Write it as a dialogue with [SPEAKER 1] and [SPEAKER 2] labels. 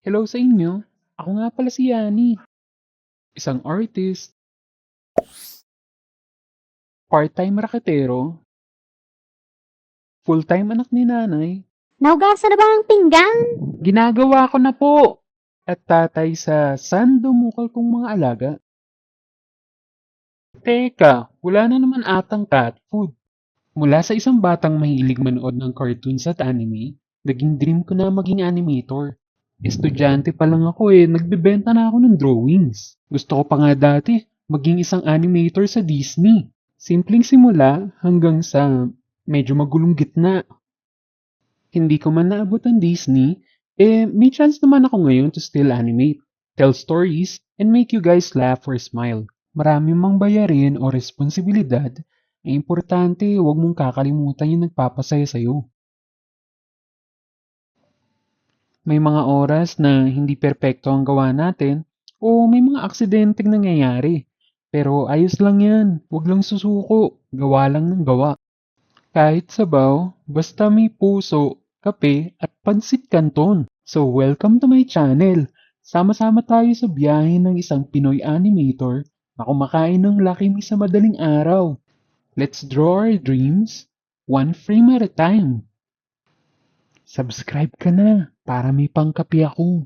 [SPEAKER 1] Hello sa inyo. Ako nga pala si Yani. Isang artist, part-time raketero, full-time anak ni nanay.
[SPEAKER 2] Nahugasan na ba ang pinggan?
[SPEAKER 1] Ginagawa ko na po. At tatay sa sandumukal kong mga alaga. Teka, wala na naman atang cat food. Mula sa isang batang mahilig manood ng cartoons at anime, naging dream ko na maging animator. Estudyante pa lang ako nagbebenta na ako ng drawings. Gusto ko pa nga dati, maging isang animator sa Disney. Simpleng simula hanggang sa medyo magulong gitna. Hindi ko man naabot ang Disney, may chance naman ako ngayon to still animate, tell stories, and make you guys laugh or smile. Marami mang bayarin o responsibilidad, ay importante huwag mong kakalimutan yung nagpapasaya sa'yo. May mga oras na hindi perpekto ang gawa natin o may mga aksidenteng nangyayari. Pero ayos lang yan, huwag lang susuko, gawa lang ng gawa. Kahit sabaw, basta may puso, kape at pansit canton. So welcome to my channel. Sama-sama tayo sa biyahe ng isang Pinoy animator na kumakain ng Lucky Me sa madaling araw. Let's draw our dreams, one frame at a time. Subscribe ka na para may pangkape ako.